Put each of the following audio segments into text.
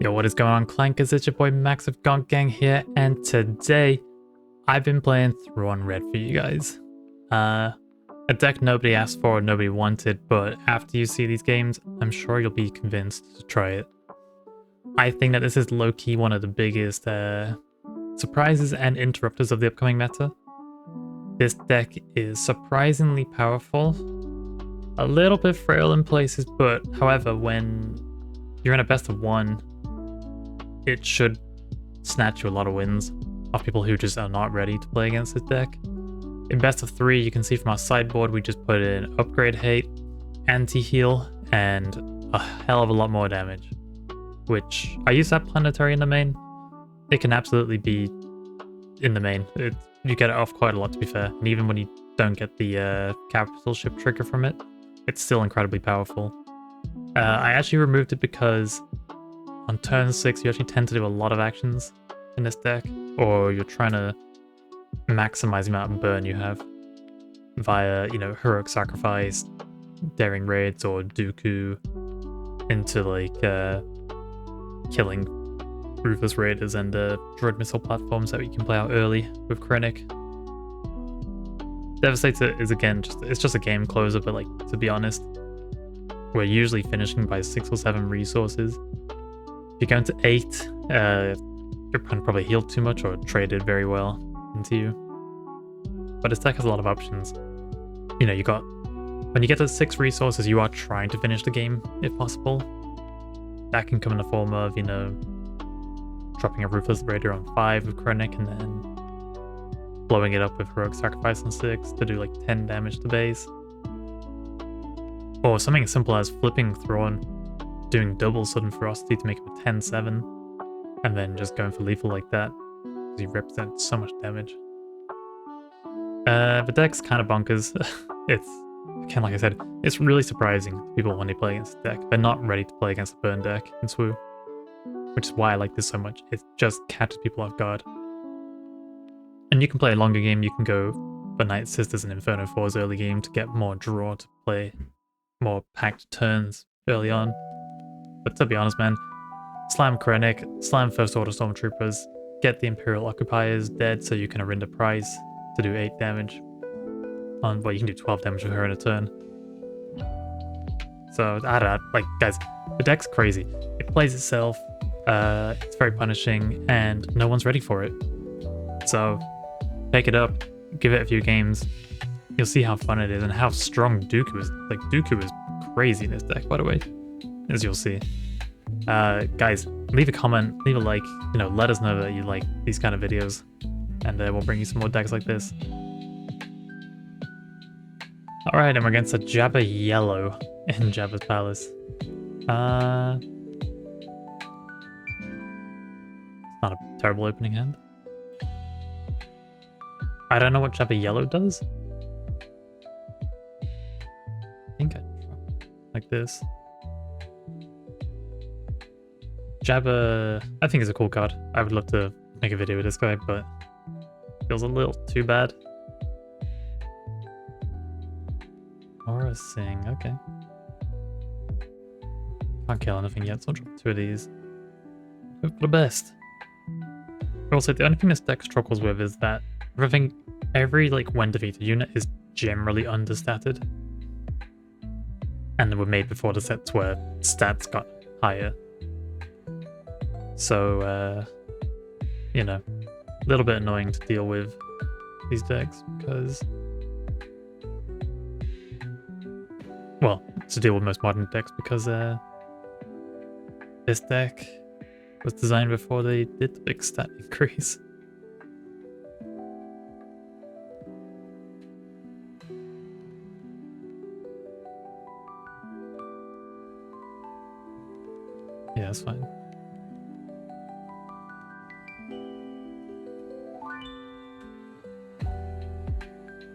Yo, what is going on, Clankers? It's your boy Max of Gonk Gang here, and today I've been playing Thrawn Red for you guys. A deck nobody asked for, nobody wanted, but after you see these games, I'm sure you'll be convinced to try it. I think that this is low-key one of the biggest surprises and interrupters of the upcoming meta. This deck is surprisingly powerful, a little bit frail in places, but however, when you're in a best of one, it should snatch you a lot of wins off people who just are not ready to play against this deck. In best of three, you can see from our sideboard, we just put in upgrade hate, anti-heal, and a hell of a lot more damage. Which, I use that planetary in the main. It can absolutely be in the main. You get it off quite a lot, to be fair. And even when you don't get the capital ship trigger from it, it's still incredibly powerful. I actually removed it because on turn 6, you actually tend to do a lot of actions in this deck, or you're trying to maximize the amount of burn you have via, heroic sacrifice, daring raids, or Dooku into like killing ruthless raiders and droid missile platforms that you can play out early with Krennic. Devastator is again it's just a game closer, but like, to be honest, we're usually finishing by 6 or 7 resources. If you go into 8, your opponent probably healed too much or traded very well into you. But this deck has a lot of options. When you get to 6 resources, you are trying to finish the game if possible. That can come in the form of, dropping a Ruthless Raider on 5 with Krennic and then blowing it up with Heroic Sacrifice on 6 to do like 10 damage to base. Or something as simple as flipping Thrawn, doing double Sudden Ferocity to make him a 10-7, and then just going for lethal like that, because he represents so much damage. The deck's kind of bonkers. It's, again, like I said, it's really surprising to people when they play against the deck. They're not ready to play against the burn deck in SWU, which is why I like this so much. It just catches people off guard. And you can play a longer game. You can go for Night Sisters and Inferno 4's early game to get more draw, to play more packed turns early on. But to be honest, man, slam Krennic, slam First Order Stormtroopers, get the Imperial Occupiers dead so you can Arinda Price to do 8 damage. Well, you can do 12 damage with her in a turn. So, I don't know, like, guys, the deck's crazy. It plays itself, it's very punishing, and no one's ready for it. So, pick it up, give it a few games, you'll see how fun it is and how strong Dooku is. Like, Dooku is crazy in this deck, by the way, as you'll see. Guys, leave a comment, leave a like, let us know that you like these kind of videos, and we'll bring you some more decks like this. Alright, and we're against a Jabba yellow in Jabba's Palace. It's not a terrible opening hand. I don't know what Jabba yellow does. I think I dropped like this. Jabba, I think is a cool card. I would love to make a video with this guy, but feels a little too bad. Aura Sing, okay. Can't kill anything yet, so I'll drop 2 of these. Hope for the best. Also, the only thing this deck struggles with is that every when defeated unit is generally understated. And they were made before the sets where stats got higher. So, a little bit annoying to deal with these decks because, well, to deal with most modern decks because this deck was designed before they did the big stat increase. Yeah, that's fine.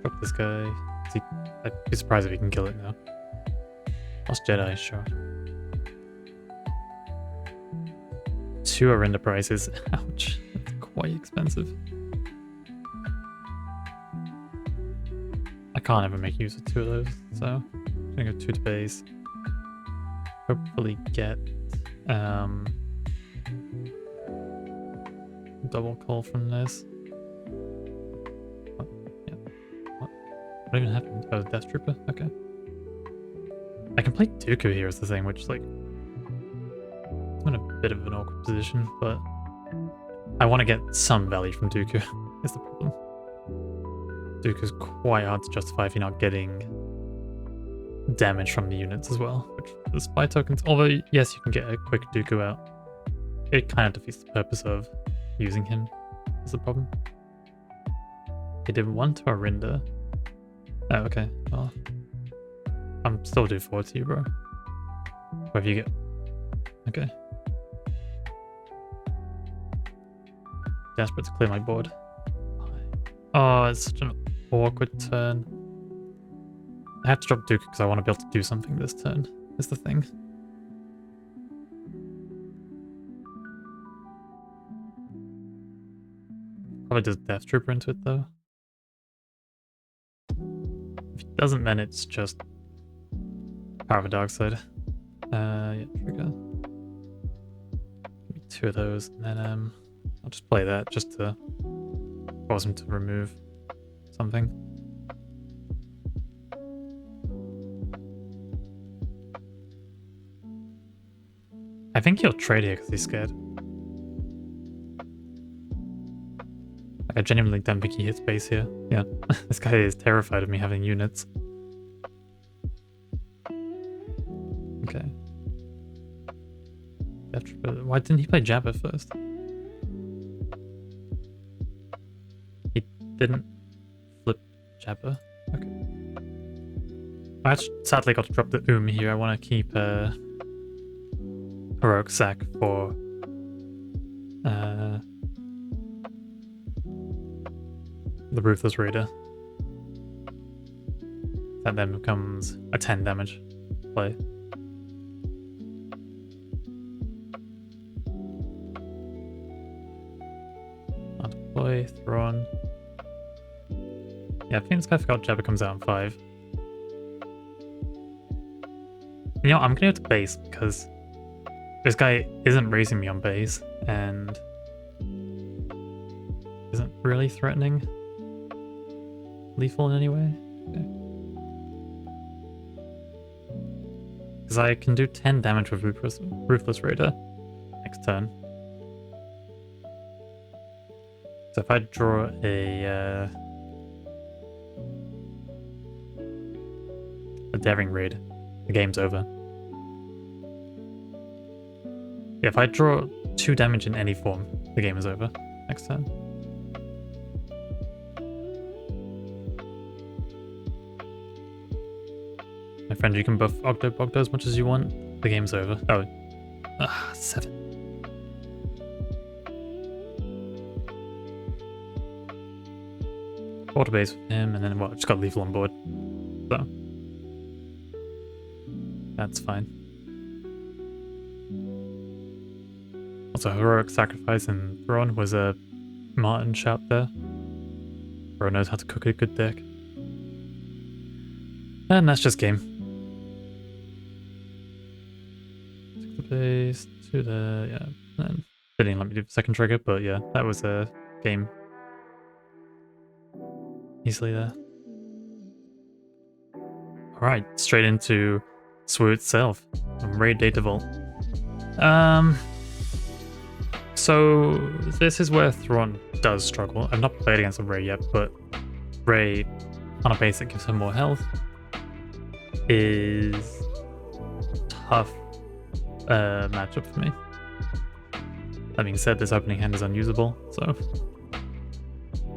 Drop this guy. I'd be surprised if he can kill it now. Lost Jedi, sure. 2 Arinda prices. Ouch. That's quite expensive. I can't ever make use of 2 of those, so I'm gonna go 2 to base. Hopefully get double call from this. Oh, yeah. What even happened? Oh, Death Trooper? Okay. I can play Dooku here is the thing, which, like, I'm in a bit of an awkward position, but I want to get some value from Dooku, is the problem. Dooku's quite hard to justify if you're not getting damage from the units as well, which the spy tokens, although yes, you can get a quick Dooku out, it kind of defeats the purpose of using him, is the problem. He did 1 to Arinda. Oh, okay, well, I'm still due 4 to you, bro. Whatever you get. Okay. Desperate to clear my board. Oh, it's such an awkward turn. I have to drop Dooku because I want to be able to do something this turn, is the thing. Probably does Death Trooper into it though. If it doesn't, then it's just Power of the Dark Side. Yeah, trigger. Give me 2 of those, and then I'll just play that just to cause him to remove something. I think he'll trade here because he's scared. Like, I genuinely don't think he hits base here. Yeah, this guy is terrified of me having units. Okay. Why didn't he play Jabba first? He didn't flip Jabba? Okay. I sadly got to drop the here. I want to keep Heroic Sack for the Ruthless Raider. That then becomes a 10 damage play. I'll deploy Thrawn. Yeah, I think this guy forgot Jabba comes out in 5. You know, I'm gonna go to base because this guy isn't raising me on base and isn't really threatening lethal in any way. Okay. Because I can do 10 damage with Ruthless Raider next turn. So if I draw a Daring Raid, the game's over. Yeah, if I draw 2 damage in any form, the game is over next turn. My friend, you can buff Ogdo as much as you want. The game's over. Oh. 7. Water base with him, and then, well, just got lethal on board. So. That's fine. Also, Heroic Sacrifice and Thrawn was a Martin shout there. Bro knows how to cook a good deck. And that's just game. Base to the, yeah, and they didn't let me do the second trigger, but yeah, that was a game easily there. Alright, straight into SWU itself, Raid Data Vault. So this is where Thrawn does struggle. I've not played against a Rey yet, but Rey on a base that gives her more health is tough matchup for me. That being said, this opening hand is unusable, so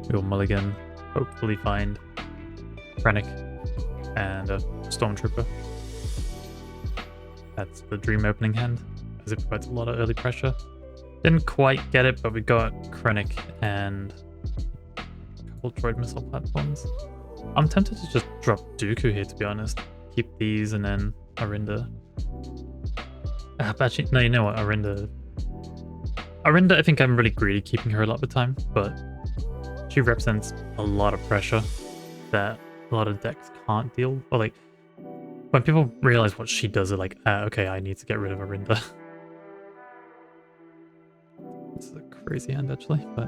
we will mulligan, hopefully find Krennic and a Stormtrooper. That's the dream opening hand, as it provides a lot of early pressure. Didn't quite get it, but we got Krennic and a couple droid missile platforms. I'm tempted to just drop Dooku here, to be honest. Keep these and then Arinda. Actually, no, you know what, Arinda, I think I'm really greedy keeping her a lot of the time, but she represents a lot of pressure that a lot of decks can't deal. Or like, when people realize what she does, they're like, okay, I need to get rid of Arinda. This is a crazy hand actually, but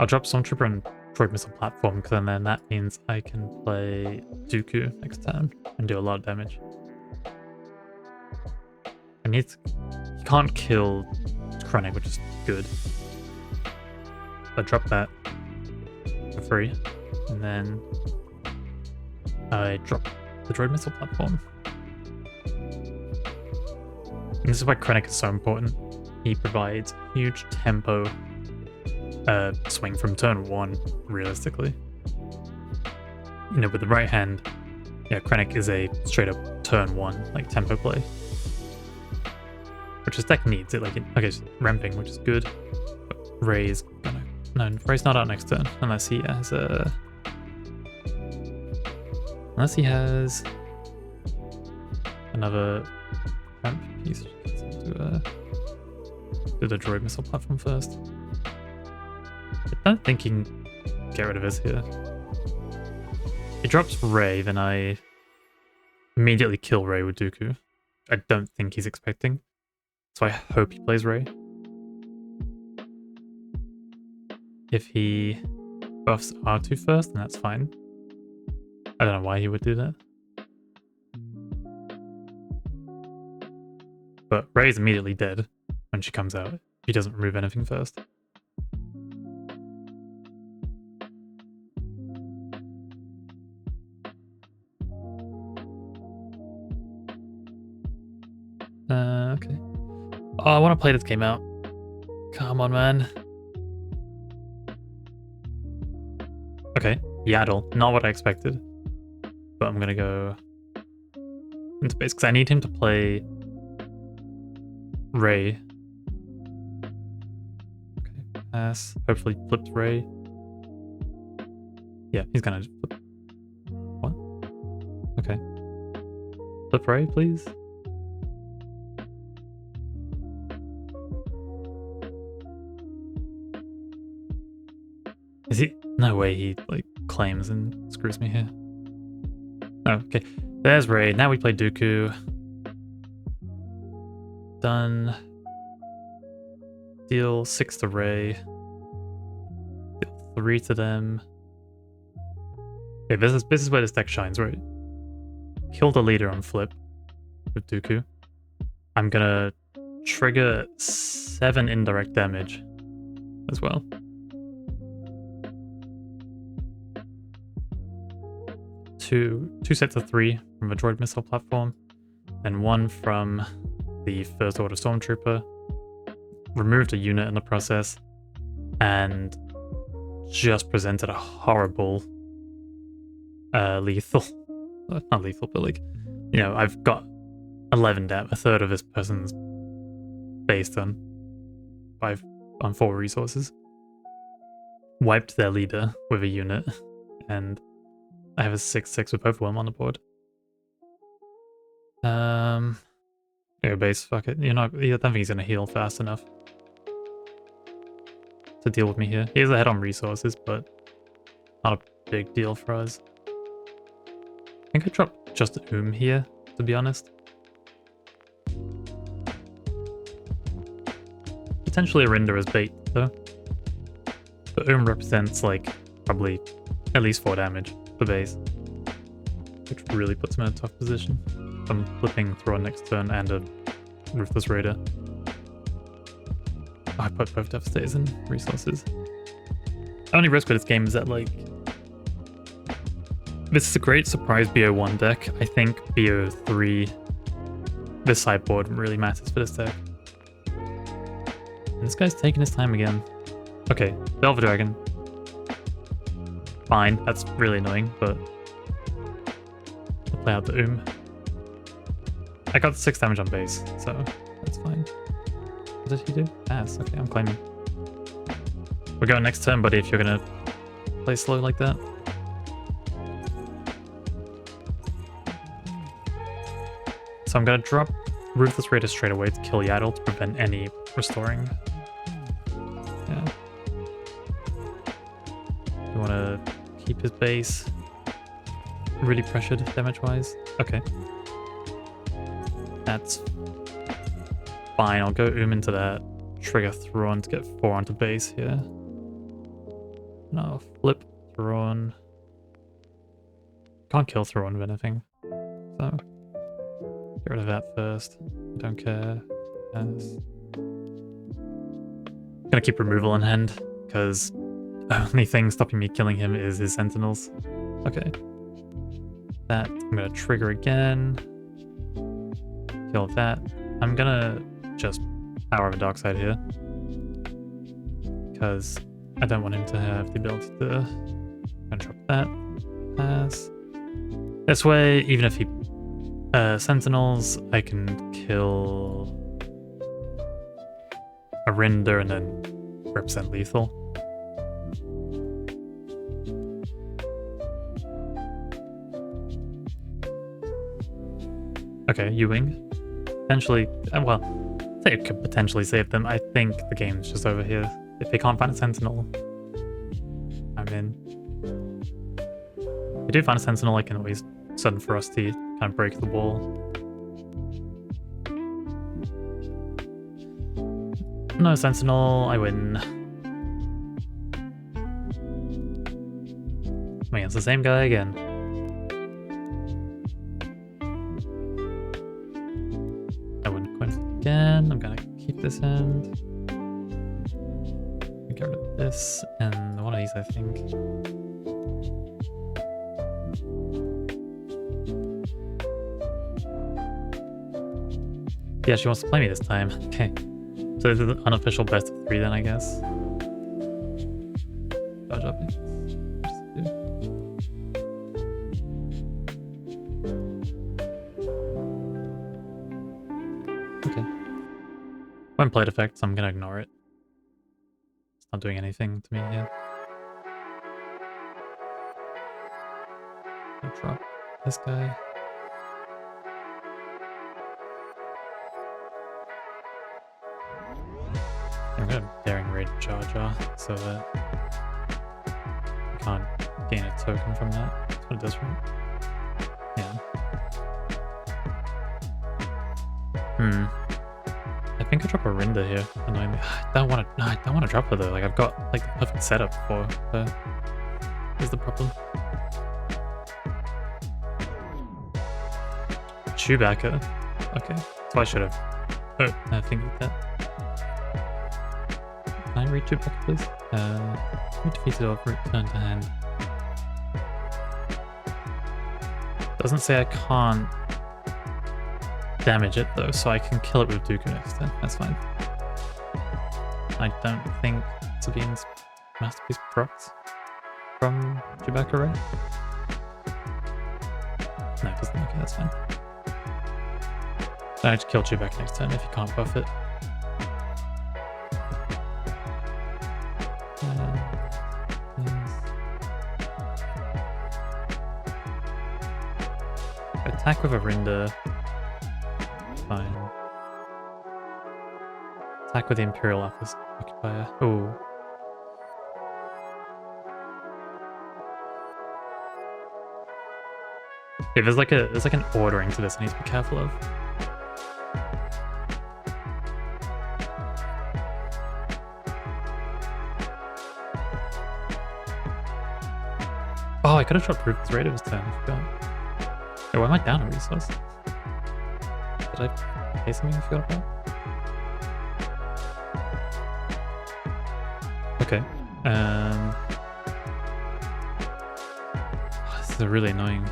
I'll drop Stormtrooper and Droid Missile Platform because then that means I can play Dooku next turn and do a lot of damage. He can't kill Krennic, which is good. I drop that for free, and then I drop the Droid Missile Platform. And this is why Krennic is so important. He provides huge tempo swing from turn 1, realistically. You know, with the right hand, yeah, Krennic is a straight up turn 1, like, tempo play. Which his deck needs it, like, okay, it's ramping, which is good. But Rey's gonna... No, Rey's not out next turn, unless he has a... Unless he has another ramp piece. Do the Droid Missile Platform first. I don't think he can get rid of this here. He drops Rey, then I immediately kill Rey with Dooku. I don't think he's expecting. So I hope he plays Rey. If he buffs R2 first, then that's fine. I don't know why he would do that. But Rey's immediately dead when she comes out. He doesn't remove anything first. Okay. Oh, I want to play this game out. Come on, man. Okay, Yaddle. Not what I expected. But I'm gonna go into base because I need him to play Rey. Okay, pass. Hopefully flips Rey. Yeah, he's gonna just flip. What? Okay. Flip Rey, please. Is he? No way he, like, claims and screws me here. Oh, okay. There's Rey. Now we play Dooku. Done. Deal 6 to Rey. Deal 3 to them. Okay, this is where this deck shines, right? Kill the leader on flip with Dooku. I'm gonna trigger 7 indirect damage as well. Two sets of 3 from a Droid Missile Platform, and 1 from the First Order Stormtrooper. Removed a unit in the process, and just presented a horrible lethal. Not lethal, but, like, you know, I've got 11 damage, a third of this person's base done on 4 resources. Wiped their leader with a unit, and I have a 6/6 with Overwhelm on the board. Yeah, base, fuck it. I don't think he's gonna heal fast enough to deal with me here. He is ahead on resources, but not a big deal for us. I think I dropped just here, to be honest. Potentially Arinda as bait, though. But represents, like, probably at least 4 damage per base, which really puts him in a tough position. I'm flipping Thrawn next turn and a Ruthless Raider. Oh, I put both Devastators in resources. The only risk with this game is that, like, this is a great surprise BO1 deck. I think BO3, this sideboard really matters for this deck. And this guy's taking his time again. Okay, Velvet Dragon. Fine, that's really annoying, but I'll play out the I got 6 damage on base, so that's fine. What did he do? Pass. Okay, I'm claiming. We're going next turn, buddy, if you're gonna play slow like that. So I'm gonna drop Ruthless Raider straight away to kill Yaddle to prevent any restoring. Yeah. We wanna keep his base really pressured damage-wise. Okay. That's fine. I'll go into that. trigger Thrawn to get 4 onto base here. No, flip Thrawn. Can't kill Thrawn with anything. So, get rid of that first. Don't care. Yes. Gonna keep removal in hand, because the only thing stopping me killing him is his sentinels. Okay. That, I'm gonna trigger again. Kill that. I'm gonna just power of a dark side here. Because I don't want him to have the ability to... I'm gonna drop that. Pass. This way, even if he sentinels, I can kill a render and then represent lethal. Okay, U-Wing. Potentially, well, say it could potentially save them. I think the game's just over here. If they can't find a sentinel, I'm in. If we do find a sentinel, I can always sudden Frosty, kind of break the wall. No sentinel, I win. I'm against the same guy again. I wouldn't quit again. I'm gonna keep this end. Get rid of this and one of these, I think. Yeah, she wants to play me this time. Okay. So this is an unofficial best of 3 then, I guess. Dodge up. Okay. When played effects, I'm gonna ignore it. It's not doing anything to me here. I'll drop this guy. I'm gonna daring raid Jar Jar so that I can't gain a token from that. That's what it does, right? Yeah. I think I drop a render here. Annoyingly. I don't want to drop her though. Like I've got like the perfect setup for her. Here's the problem. Chewbacca. Okay. So I should have. Oh, I think that. Can I read Chewbacca, please? We defeated or return to hand. Doesn't say I can't damage it though, so I can kill it with Dooku next turn. That's fine. I don't think Sabine's masterpiece procs from Jabba, right? No, it doesn't. Okay, that's fine. I have to kill Chewbacca next turn if you can't buff it. Attack with a render. Fine. Attack with the Imperial Office Occupier. Ooh. Yeah, there's like an ordering to this I need to be careful of. Oh, I could have dropped Rufus Raider this turn, I forgot. Hey, why am I down a resource? Did I pay something I forgot about? Okay. This is a really annoying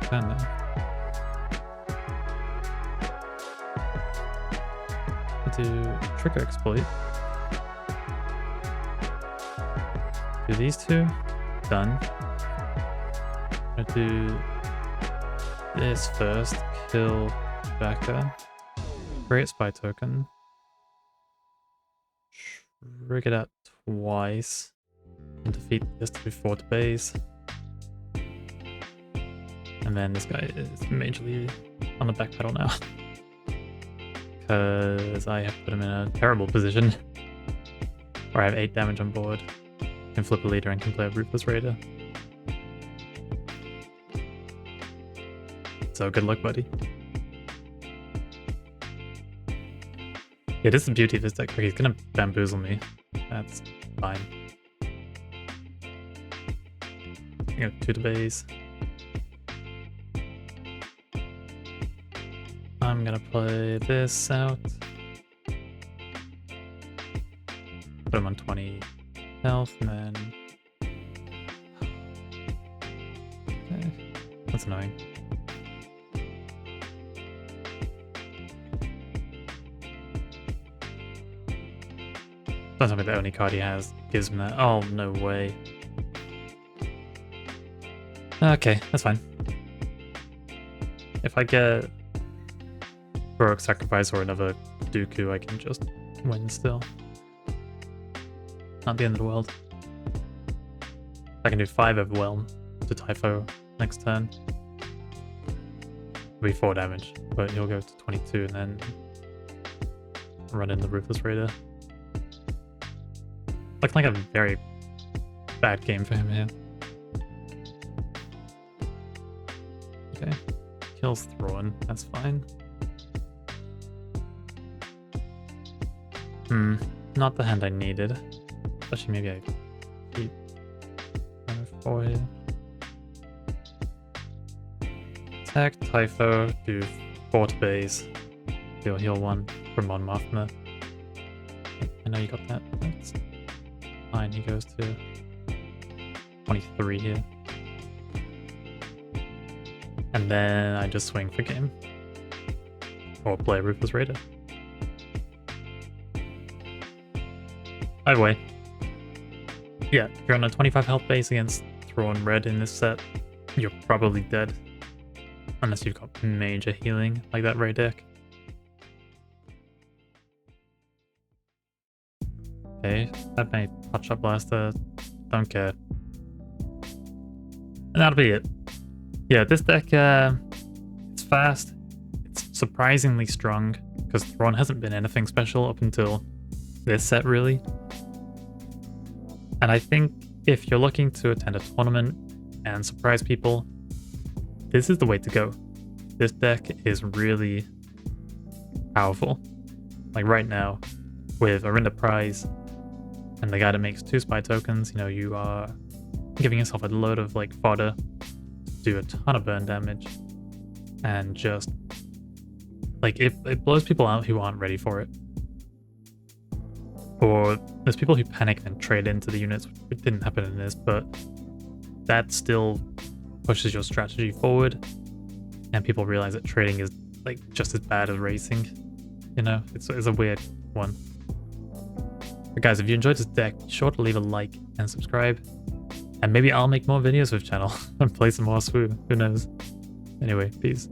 turn now. Do trigger exploit. Do these two. Done. I'm gonna do this first. Kill Chewbacca. Create spy token. Trigger that twice. And defeat this to be 4 to base. And then this guy is majorly on the back pedal now. Because I have put him in a terrible position. Where I have 8 damage on board. Can flip a leader and can play a Ruthless Raider. So good luck, buddy. Yeah, this is the beauty of this deck. He's gonna bamboozle me. That's fine. Go to the base. I'm gonna play this out. Put him on 20 health, and then... Okay. That's annoying. Don't tell me the only card he has gives him that. Oh, no way. Okay, that's fine. If I get Heroic Sacrifice or another Dooku, I can just win still. Not the end of the world. I can do 5 Overwhelm to Typho next turn. It'll be 4 damage, but he'll go to 22 and then run in the Ruthless Raider. Looks like a very bad game for him here. Okay. Kills Thrawn, that's fine. Not the hand I needed. Especially maybe I keep 4 here. Attack, Typho, do 4 to base. Deal heal 1 from Mon Mothma. I know you got that. That's fine, he goes to 23 here. And then I just swing for game. Or play Ruthless Raider. Either way. Yeah, if you're on a 25 health base against Thrawn Red in this set, you're probably dead. Unless you've got major healing like that Ray deck. Okay, that may Hotshot Blaster. Don't care. And that'll be it. Yeah, this deck, it's fast. It's surprisingly strong, because Thrawn hasn't been anything special up until this set, really. And I think if you're looking to attend a tournament and surprise people, this is the way to go. This deck is really powerful. Like right now, with Arinda Prize and the guy that makes 2 spy tokens, you know, you are giving yourself a load of like fodder to do a ton of burn damage. And just like it blows people out who aren't ready for it. Or there's people who panic and trade into the units, which didn't happen in this, but that still pushes your strategy forward, and people realize that trading is like just as bad as racing. You know, it's a weird one. But guys, if you enjoyed this deck, be sure to leave a like and subscribe, and maybe I'll make more videos with the channel and play some more Swoo. Who knows? Anyway, peace.